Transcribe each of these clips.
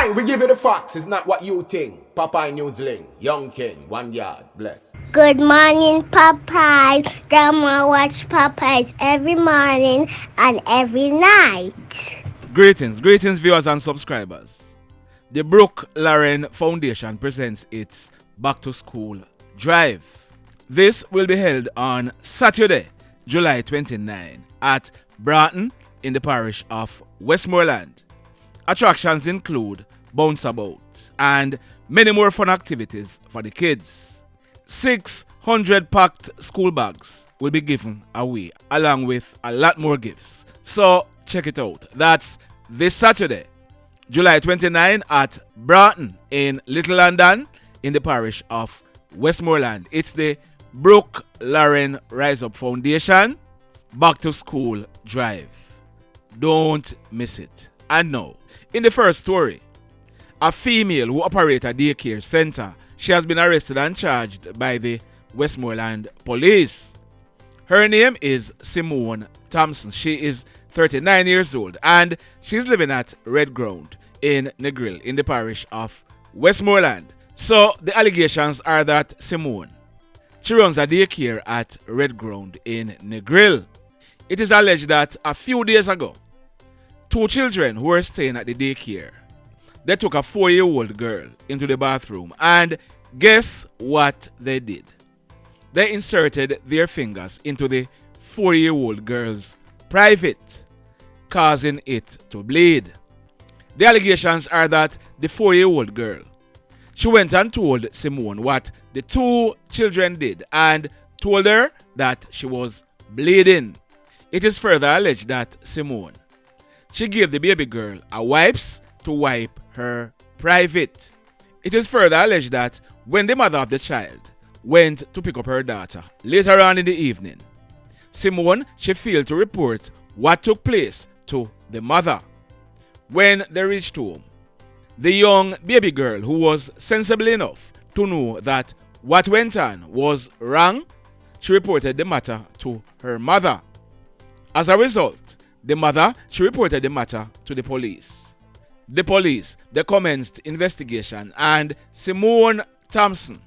Aye, we give you the facts. It's not what you think. Popeye Newsling, Young King, 1 yard, bless. Good morning, Popeye. Grandma watch Popeyes every morning and every night. Greetings, viewers and subscribers. The Brooke Lauren Foundation presents its Back to School Drive. This will be held on Saturday, July 29 at Broughton in the parish of Westmoreland. Attractions include bounce about and many more fun activities for the kids. 600 packed school bags will be given away along with a lot more gifts. So check it out. That's this Saturday, July 29 at Broughton in Little London in the parish of Westmoreland. It's the Brooke Lauren Rise Up Foundation Back to School Drive. Don't miss it. And now, in the first story, a female who operates a daycare center, she has been arrested and charged by the Westmoreland police. Her name is Simone Thompson. She is 39 years old and she's living at Red Ground in Negril in the parish of Westmoreland. So the allegations are that Simone, she runs a daycare at Red Ground in Negril. It is alleged that a few days ago, 2 children who were staying at the daycare, they took a 4-year-old girl into the bathroom and guess what they did? They inserted their fingers into the 4-year-old girl's private, causing it to bleed. The allegations are that the 4-year-old girl, she went and told Simone what the 2 children did and told her that she was bleeding. It is further alleged that Simone, she gave the baby girl a wipes to wipe her private. It is further alleged that when the mother of the child went to pick up her daughter later on in the evening, Simone, she failed to report what took place to the mother. When they reached home, the young baby girl, who was sensible enough to know that what went on was wrong, she reported the matter to her mother. As a result, the mother, she reported the matter to the police. The police, they commenced investigation and Simone Thompson,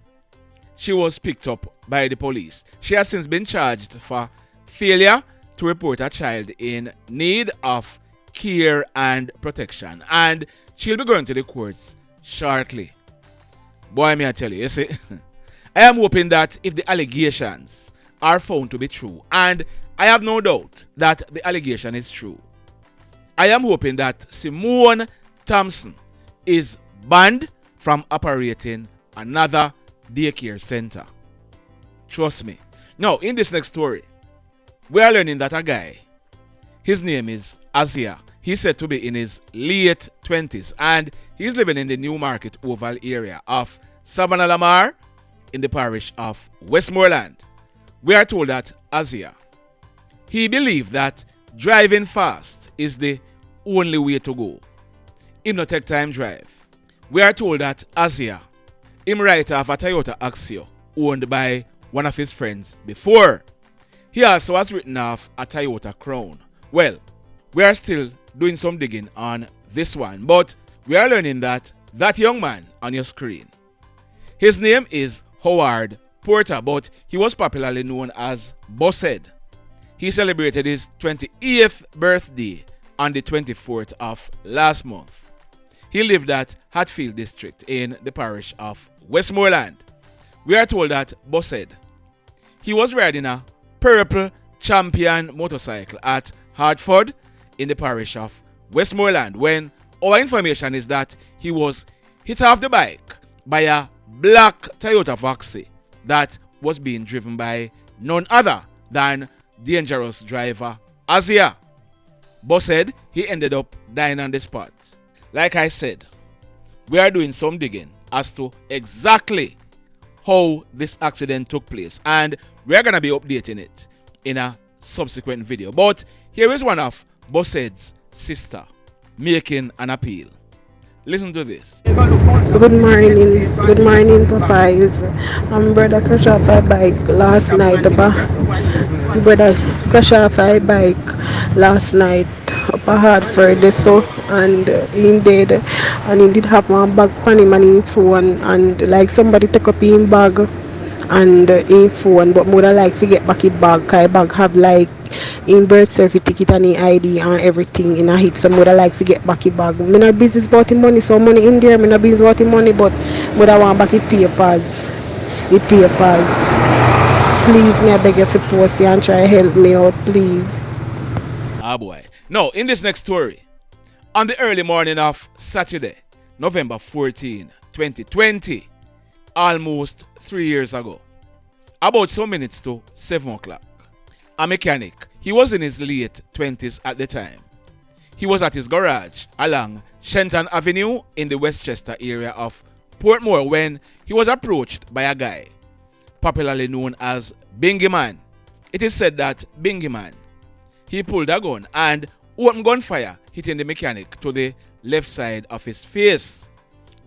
she was picked up by the police. She has since been charged for failure to report a child in need of care and protection, and she'll be going to the courts shortly. Boy, may I tell you see, I am hoping that if the allegations are found to be true, and I have no doubt that the allegation is true, I am hoping that Simone Thompson is banned from operating another daycare center. Trust me. Now, in this next story, we are learning that a guy, his name is Azia. He's said to be in his late 20s and he's living in the Newmarket Oval area of Savannah Lamar in the parish of Westmoreland. We are told that Azia, he believed that driving fast is the only way to go. Him not take time drive. We are told that Azia, him write off a Toyota Axio owned by one of his friends before. He also has written off a Toyota Crown. Well, we are still doing some digging on this one, but we are learning that that young man on your screen, his name is Howard Porter, but he was popularly known as Bossed. He celebrated his 28th birthday on the 24th of last month. He lived at Hatfield District in the parish of Westmoreland. We are told that Bossed, he was riding a purple champion motorcycle at Hartford in the parish of Westmoreland when our information is that he was hit off the bike by a black Toyota Voxy that was being driven by none other than dangerous driver Azia. Bossed, he ended up dying on the spot. Like I said, we are doing some digging as to exactly how this accident took place, and we are going to be updating it in a subsequent video. But here is one of Bossed's sister making an appeal. Listen to this. You're going to court Good morning, Popeyes. Brother crash off a bike last night. Brother crash off a bike last night up a Hartford, so and he dead, and he did have one bag on him and him phone, and like somebody took up him bag and him phone, but mother like to get back his bag, cause his bag have like in birth certificate and in ID and everything in a hit. So mother like to get back his bag. Me not business about the money, so money in there. Me not business about the money, but mother want back his papers. His papers. Please, me I beg you for post you and try help me out, please. Ah boy. Now, in this next story, on the early morning of Saturday, November 14, 2020, almost 3 years ago, about some minutes to 7 o'clock, a mechanic, he was in his late 20s at the time. He was at his garage along Shenton Avenue in the Westchester area of Portmore when he was approached by a guy, popularly known as Bingy Man. It is said that Bingy Man, he pulled a gun and opened gunfire, hitting the mechanic to the left side of his face.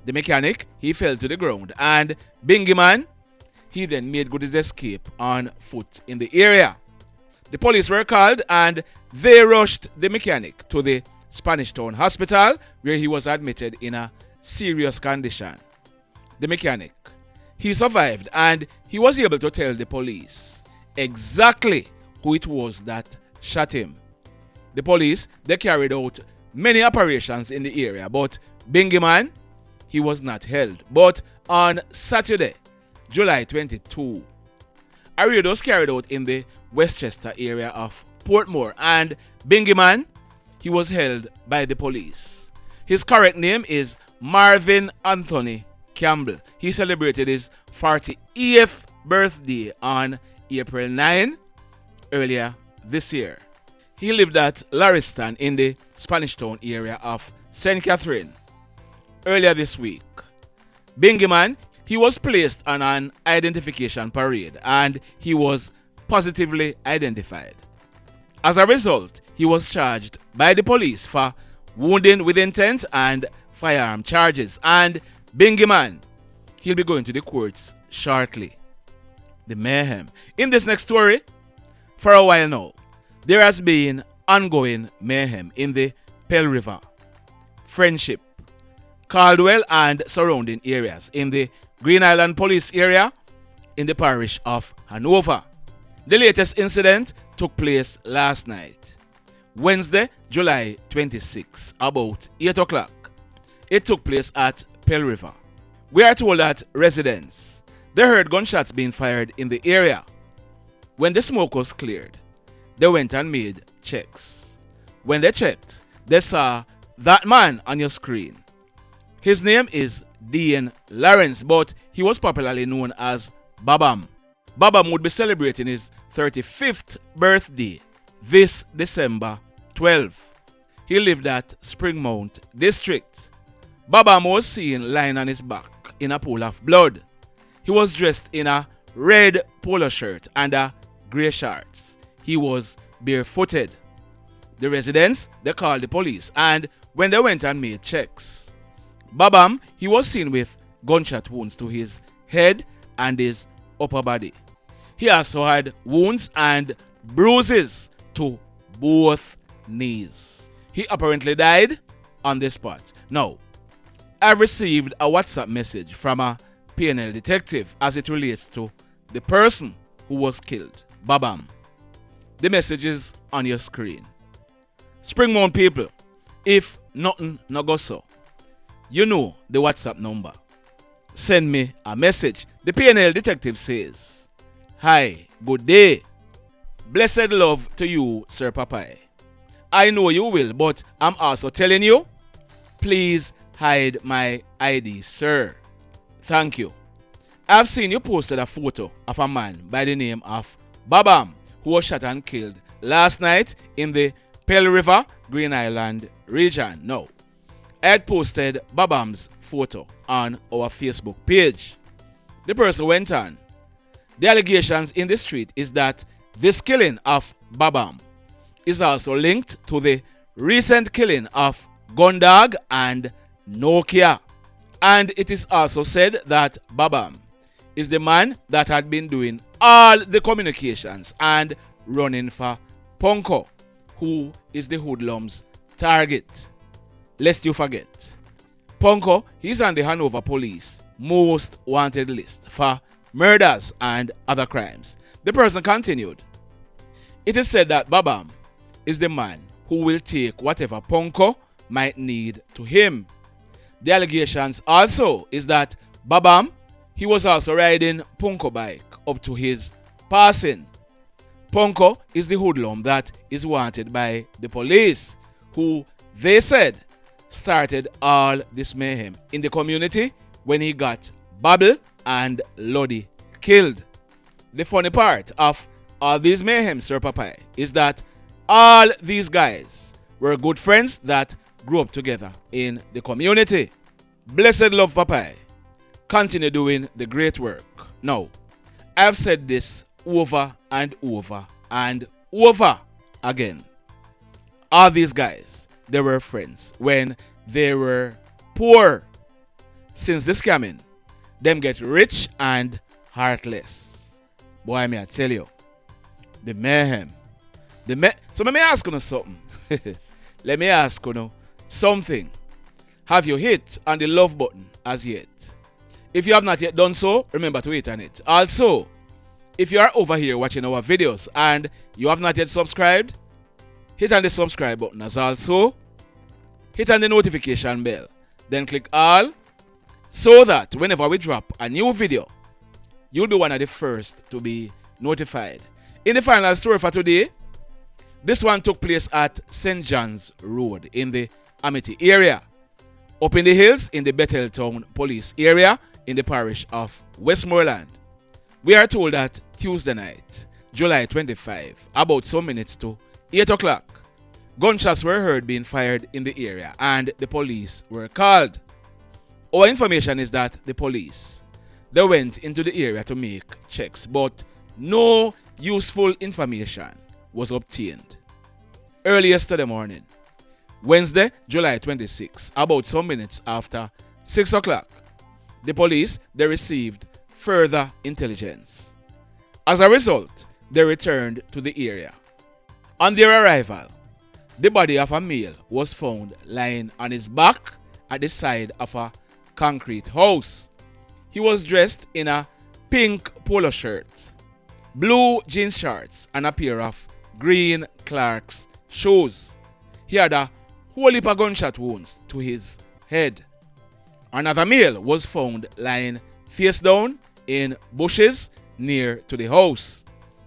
The mechanic, he fell to the ground, and Bingy Man, he then made good his escape on foot in the area. The police were called and they rushed the mechanic to the Spanish Town Hospital where he was admitted in a serious condition. The mechanic, he survived and he was able to tell the police exactly who it was that shot him. The police, they carried out many operations in the area, but Bingy Man, he was not held. But on Saturday, July 22, a raid was carried out in the Westchester area of Portmore, and Bingy Man, he was held by the police. His correct name is Marvin Anthony Campbell. He celebrated his 48th birthday on April 9 earlier this year. He lived at Lariston in the Spanish Town area of St. Catherine. Earlier this week, Bingy Man, he was placed on an identification parade and he was positively identified. As a result, he was charged by the police for wounding with intent and firearm charges, and Bingy Man, he'll be going to the courts shortly. The mayhem. In this next story, for a while now, there has been ongoing mayhem in the Pell River, Friendship, Caldwell and surrounding areas in the Green Island Police area in the parish of Hanover. The latest incident took place last night, Wednesday, July 26, about 8 o'clock. It took place at Pell River. We are told that residents, they heard gunshots being fired in the area. When the smoke was cleared, they went and made checks. When they checked, they saw that man on your screen. His name is Dane Lawrence, but he was popularly known as Babam. Babam would be celebrating his 35th birthday this December 12. He lived at Springmount District. Babam was seen lying on his back in a pool of blood. He was dressed in a red polo shirt and a grey shorts. He was barefooted. The residents, they called the police, and when they went and made checks, Babam, he was seen with gunshot wounds to his head and his upper body. He also had wounds and bruises to both knees. He apparently died on the spot. Now, I've received a WhatsApp message from a PNL detective as it relates to the person who was killed, Babam. The message is on your screen. Springmount people, if nothing no go so, you know the WhatsApp number. Send me a message. The PNL detective says, "Hi, good day. Blessed love to you, Sir Papai. I know you will, but I'm also telling you, please hide my ID, sir. Thank you. I've seen you posted a photo of a man by the name of Babam who was shot and killed last night in the Pell River, Green Island region. Now, I had posted Babam's photo on our Facebook page. The person went on. The allegations in the street is that this killing of Babam is also linked to the recent killing of Gundog and Nokia. And it is also said that Babam is the man that had been doing all the communications and running for Ponko, who is the Hoodlums target. Lest you forget, Ponko, he's on the Hanover police most wanted list for murders and other crimes. The person continued, it is said that Babam is the man who will take whatever Ponko might need to him. The allegations also is that Babam, he was also riding Ponko bike up to his passing. Ponko is the hoodlum that is wanted by the police, who they said started all this mayhem in the community when he got Babel and Lodi killed. The funny part of all these mayhem, Sir Papai, is that all these guys were good friends that grew up together in the community. Blessed love, Papai. Continue doing the great work. Now, I've said this over and over and over again. All these guys, they were friends when they were poor. Since the scamming, them get rich and heartless. Boy, may I tell you, the mayhem. So let me ask you something. Let me ask you something. Have you hit on the love button as yet? If you have not yet done so, remember to hit on it. Also, if you are over here watching our videos and you have not yet subscribed, hit on the subscribe button as also. Hit on the notification bell. Then click all so that whenever we drop a new video, you'll be one of the first to be notified. In the final story for today, this one took place at St. John's Road in the Amity area, up in the hills in the Betheltown police area in the parish of Westmoreland. We are told that Tuesday night, July 25, about some minutes to 8 o'clock, gunshots were heard being fired in the area and the police were called. Our information is that the police, they went into the area to make checks, but no useful information was obtained. Early yesterday morning, Wednesday, July 26, about some minutes after 6 o'clock, the police, they received further intelligence. As a result, they returned to the area. On their arrival, the body of a male was found lying on his back at the side of a concrete house. He was dressed in a pink polo shirt, blue jeans shorts, and a pair of green Clark's shoes. He had a whole heap of gunshot wounds to his head. Another male was found lying face down in bushes near to the house.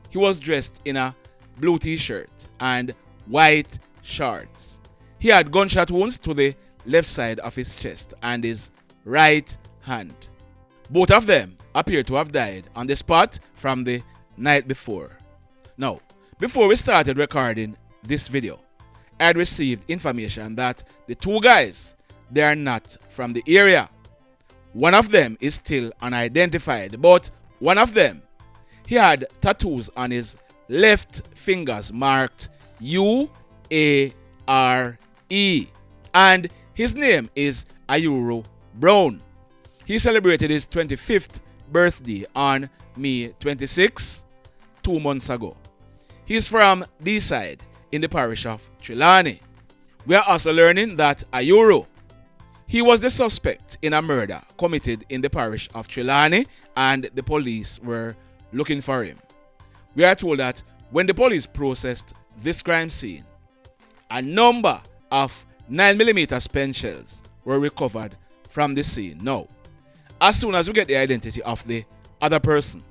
He was dressed in a blue t-shirt and white shorts. He had gunshot wounds to the left side of his chest and his right hand. Both of them appear to have died on the spot from the night before. Now, before we started recording this video, I had received information that the two guys, they are not from the area. One of them is still unidentified, but one of them, he had tattoos on his left fingers marked U-A-R-E, and his name is Iyuru Brown. He celebrated his 25th birthday on May 26, 2 months ago. He's from D-side in the parish of Trelawney. We are also learning that Iyuru, he was the suspect in a murder committed in the parish of Trelawney and the police were looking for him. We are told that when the police processed this crime scene, a number of 9mm spent shells were recovered from the scene. Now, as soon as we get the identity of the other person,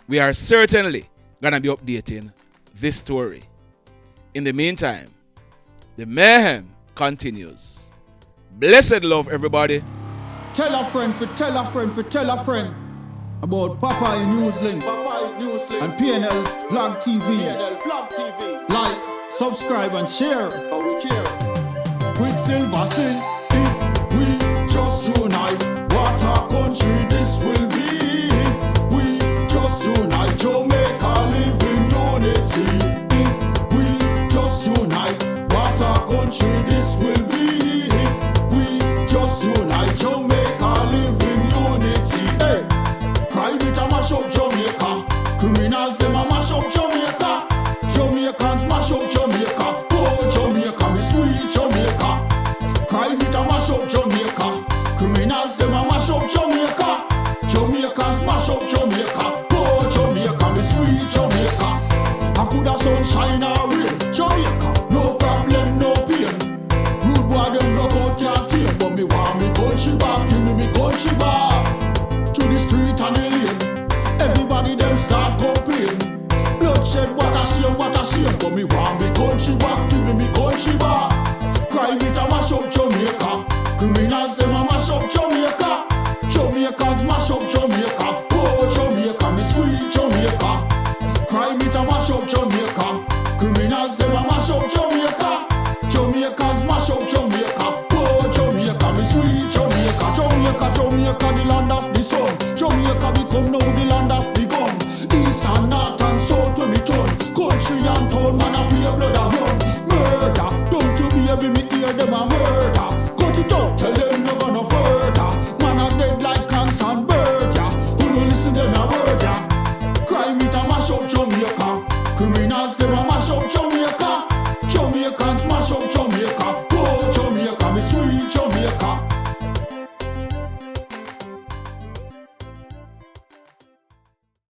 we are certainly going to be updating this story. In the meantime, the mayhem continues. Blessed love, everybody. Tell a friend for tell a friend for tell a friend about Papa Newslink and PNL Blog TV. Like, subscribe and share. Quicksilver sing, if we just unite, what a country this will be. If we just unite, Jamaica live in unity. If we just unite, what a country this will be. If we just unite, Jamaica what a shame, what a shame. But me want me country back, give me country back. Crime it a mash up Jamaica. Criminals them a mash up Jamaica. Jamaicans mash up Jamaica. Oh Jamaica, me sweet Jamaica. Crime it a mash up Jamaica. Criminals them a mash up Jamaica. Jamaicans mash up Jamaica. Oh Jamaica, me sweet Jamaica. Jamaica, Jamaica, the land of the sun. Jamaica become now the land of the gun. East and north and south when me turn. Country and town, man a pay blood a run. Murder, don't you baby me hear them a murder. Cut it out, tell them no gonna further. Man a dead like cans and bird, yeah. Who no listen them a word, yeah. Crime it a mash up Jamaica. Criminals